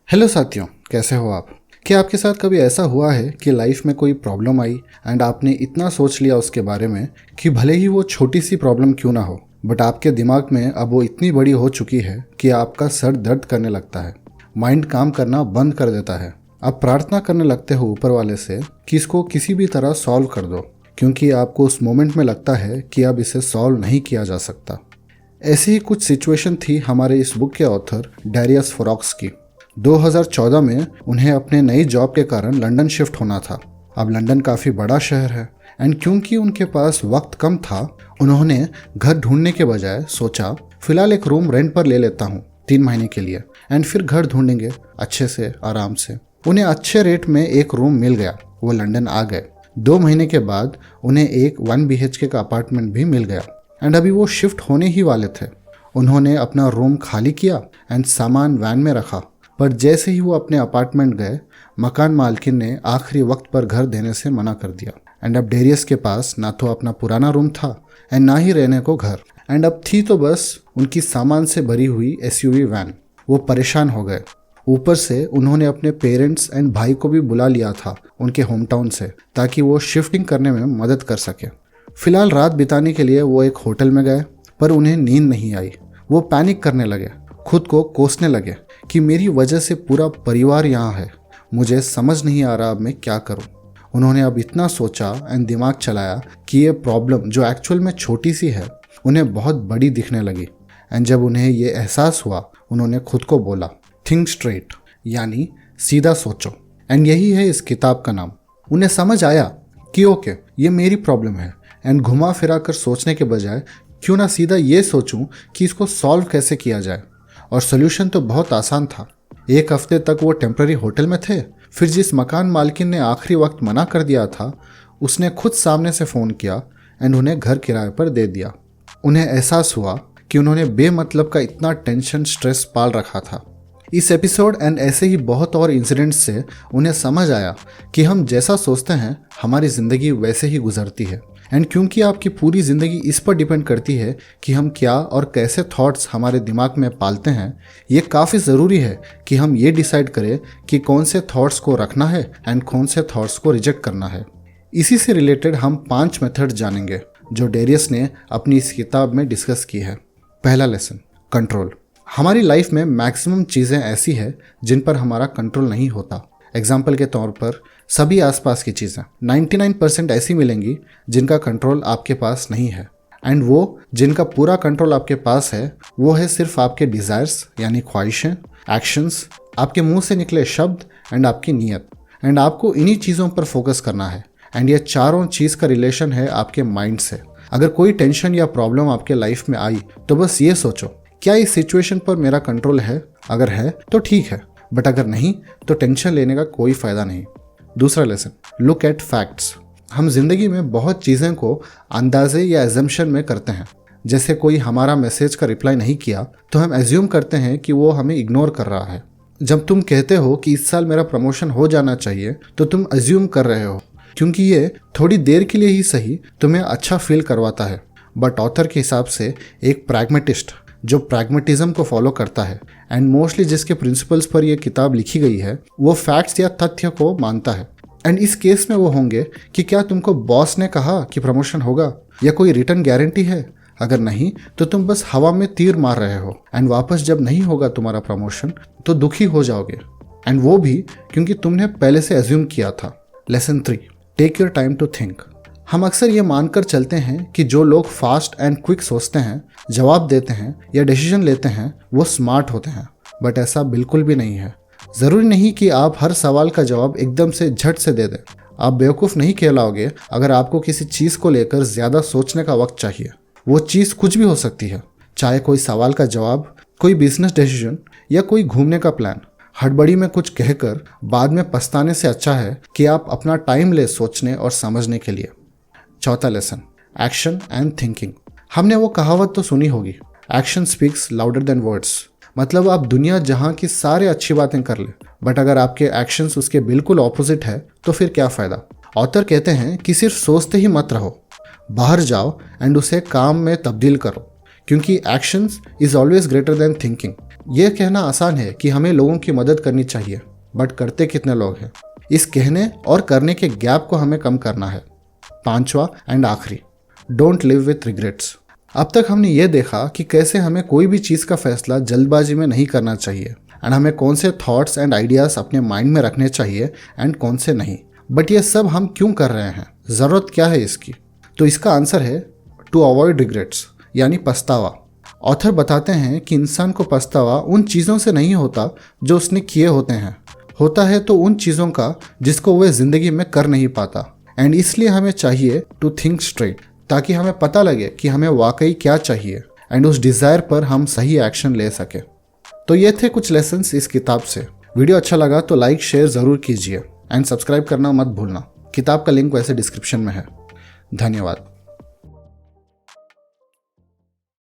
Hello साथियों, कैसे हो आप? क्या आपके साथ कभी ऐसा हुआ है कि लाइफ में कोई प्रॉब्लम आई एंड आपने इतना सोच लिया उसके बारे में कि भले ही वो छोटी सी प्रॉब्लम क्यों ना हो, बट आपके दिमाग में अब वो इतनी बड़ी हो चुकी है कि आपका सर दर्द करने लगता है, माइंड काम करना बंद कर देता है। आप प्रार्थना करने लगते हो ऊपर वाले से कि इसको किसी भी तरह सॉल्व कर दो, क्योंकि आपको उस मोमेंट में लगता है कि अब इसे सॉल्व नहीं किया जा सकता। ऐसी ही कुछ सिचुएशन थी हमारे इस बुक के ऑथर डैरियस फोरॉक्स की। 2014 में उन्हें अपने नई जॉब के कारण लंदन शिफ्ट होना था। अब लंदन काफ़ी बड़ा शहर है एंड क्योंकि उनके पास वक्त कम था, उन्होंने घर ढूंढने के बजाय सोचा फिलहाल एक रूम रेंट पर ले लेता हूँ 3 महीने के लिए एंड फिर घर ढूंढेंगे अच्छे से आराम से। उन्हें अच्छे रेट में एक रूम मिल गया, वो लंदन आ गए। 2 महीने के बाद उन्हें एक 1 BHK का अपार्टमेंट भी मिल गया एंड अभी वो शिफ्ट होने ही वाले थे। उन्होंने अपना रूम खाली किया एंड सामान वैन में रखा, पर जैसे ही वो अपने अपार्टमेंट गए, मकान मालकिन ने आखिरी वक्त पर घर देने से मना कर दिया। एंड अब डेरियस के पास ना तो अपना पुराना रूम था एंड ना ही रहने को घर, एंड अब थी तो बस उनकी सामान से भरी हुई SUV वैन। वो परेशान हो गए। ऊपर से उन्होंने अपने पेरेंट्स एंड भाई को भी बुला लिया था उनके होम टाउन से, ताकि वो शिफ्टिंग करने में मदद कर सके। फिलहाल रात बिताने के लिए वो एक होटल में गए, पर उन्हें नींद नहीं आई। वो पैनिक करने लगे, खुद को कोसने लगे कि मेरी वजह से पूरा परिवार यहाँ है, मुझे समझ नहीं आ रहा अब मैं क्या करूँ। उन्होंने अब इतना सोचा एंड दिमाग चलाया कि ये प्रॉब्लम जो एक्चुअल में छोटी सी है, उन्हें बहुत बड़ी दिखने लगी। एंड जब उन्हें ये एहसास हुआ, उन्होंने खुद को बोला थिंक स्ट्रेट, यानी सीधा सोचो। एंड यही है इस किताब का नाम। उन्हें समझ आया कि ओके, ये मेरी प्रॉब्लम है एंड घुमा फिरा कर सोचने के बजाय क्यों ना सीधा ये सोचूं कि इसको सॉल्व कैसे किया जाए। और सोल्यूशन तो बहुत आसान था। 1 हफ्ते तक वो टेम्पररी होटल में थे। फिर जिस मकान मालकिन ने आखिरी वक्त मना कर दिया था, उसने खुद सामने से फ़ोन किया एंड उन्हें घर किराए पर दे दिया। उन्हें एहसास हुआ कि उन्होंने बेमतलब का इतना टेंशन स्ट्रेस पाल रखा था। इस एपिसोड एंड ऐसे ही बहुत और इंसिडेंट्स से उन्हें समझ आया कि हम जैसा सोचते हैं हमारी ज़िंदगी वैसे ही गुजरती है। एंड क्योंकि आपकी पूरी ज़िंदगी इस पर डिपेंड करती है कि हम क्या और कैसे थॉट्स हमारे दिमाग में पालते हैं, ये काफ़ी ज़रूरी है कि हम ये डिसाइड करें कि कौन से थॉट्स को रखना है एंड कौन से थॉट्स को रिजेक्ट करना है। इसी से रिलेटेड हम 5 मेथड जानेंगे जो डेरियस ने अपनी इस किताब में डिस्कस की है। पहला लेसन, कंट्रोल। हमारी लाइफ में मैक्सिमम चीज़ें ऐसी है जिन पर हमारा कंट्रोल नहीं होता। एग्जाम्पल के तौर पर सभी आसपास की चीज़ें 99% ऐसी मिलेंगी जिनका कंट्रोल आपके पास नहीं है। एंड वो जिनका पूरा कंट्रोल आपके पास है, वो है सिर्फ आपके डिज़ायर्स यानी ख्वाहिशें, एक्शंस, आपके मुंह से निकले शब्द एंड आपकी नीयत। एंड आपको इन्हीं चीज़ों पर फोकस करना है। एंड ये चारों चीज़ का रिलेशन है आपके माइंड से। अगर कोई टेंशन या प्रॉब्लम आपके लाइफ में आई तो बस ये सोचो, क्या इस सिचुएशन पर मेरा कंट्रोल है? अगर है तो ठीक है, बट अगर नहीं तो टेंशन लेने का कोई फ़ायदा नहीं। दूसरा लेसन, लुक एट फैक्ट्स। हम जिंदगी में बहुत चीज़ें को अंदाजे या एजम्पशन में करते हैं। जैसे कोई हमारा मैसेज का रिप्लाई नहीं किया तो हम एज्यूम करते हैं कि वो हमें इग्नोर कर रहा है। जब तुम कहते हो कि इस साल मेरा प्रमोशन हो जाना चाहिए, तो तुम एज्यूम कर रहे हो, क्योंकि ये थोड़ी देर के लिए ही सही तुम्हें अच्छा फील करवाता है। बट ऑथर के हिसाब से एक प्रैग्मेटिस्ट जो प्रैग्मेटिज्म को फॉलो करता है एंड मोस्टली जिसके प्रिंसिपल्स पर यह किताब लिखी गई है, वो फैक्ट्स या तथ्य को मानता है। एंड इस केस में वो होंगे कि क्या तुमको बॉस ने कहा कि प्रमोशन होगा, या कोई रिटर्न गारंटी है? अगर नहीं तो तुम बस हवा में तीर मार रहे हो एंड वापस जब नहीं होगा तुम्हारा प्रमोशन तो दुखी हो जाओगे, एंड वो भी क्योंकि तुमने पहले से एज्यूम किया था। Lesson 3, take your time to think. हम अक्सर ये मानकर चलते हैं कि जो लोग फास्ट एंड क्विक सोचते हैं, जवाब देते हैं या डिसीजन लेते हैं, वो स्मार्ट होते हैं। बट ऐसा बिल्कुल भी नहीं है। ज़रूरी नहीं कि आप हर सवाल का जवाब एकदम से झट से दे दें। आप बेवकूफ़ नहीं कहलाओगे अगर आपको किसी चीज़ को लेकर ज़्यादा सोचने का वक्त चाहिए। वो चीज़ कुछ भी हो सकती है, चाहे कोई सवाल का जवाब, कोई बिजनेस डिसीजन या कोई घूमने का प्लान। हड़बड़ी में कुछ कहकर बाद में पछताने से अच्छा है कि आप अपना टाइम ले सोचने और समझने के लिए। चौथा लेसन, एक्शन एंड थिंकिंग। हमने वो कहावत तो सुनी होगी, action speaks louder than words. मतलब आप दुनिया जहां की सारे अच्छी बातें कर ले, बट अगर आपके एक्शंस उसके बिल्कुल ऑपोजिट है तो फिर क्या फ़ायदा। ऑथर कहते हैं कि सिर्फ सोचते ही मत रहो, बाहर जाओ एंड उसे काम में तब्दील करो, क्योंकि actions is always greater than thinking. यह कहना आसान है कि हमें लोगों की मदद करनी चाहिए, बट करते कितने लोग हैं? इस कहने और करने के गैप को हमें कम करना है। 5वां एंड आखिरी, डोंट लिव विथ रिग्रेट्स। अब तक हमने ये देखा कि कैसे हमें कोई भी चीज़ का फैसला जल्दबाजी में नहीं करना चाहिए एंड हमें कौन से थॉट्स एंड आइडियाज़ अपने माइंड में रखने चाहिए एंड कौन से नहीं। बट ये सब हम क्यों कर रहे हैं? ज़रूरत क्या है इसकी? तो इसका आंसर है टू अवॉइड रिग्रेट्स, यानी पछतावा। ऑथर बताते हैं कि इंसान को पछतावा उन चीज़ों से नहीं होता जो उसने किए होते हैं, होता है तो उन चीज़ों का जिसको वह ज़िंदगी में कर नहीं पाता। एंड इसलिए हमें चाहिए टू थिंक स्ट्रेट, ताकि हमें पता लगे कि हमें वाकई क्या चाहिए एंड उस डिज़ायर पर हम सही एक्शन ले सके। तो ये थे कुछ लेसन्स इस किताब से। वीडियो अच्छा लगा तो लाइक शेयर ज़रूर कीजिए एंड सब्सक्राइब करना मत भूलना। किताब का लिंक वैसे डिस्क्रिप्शन में है। धन्यवाद।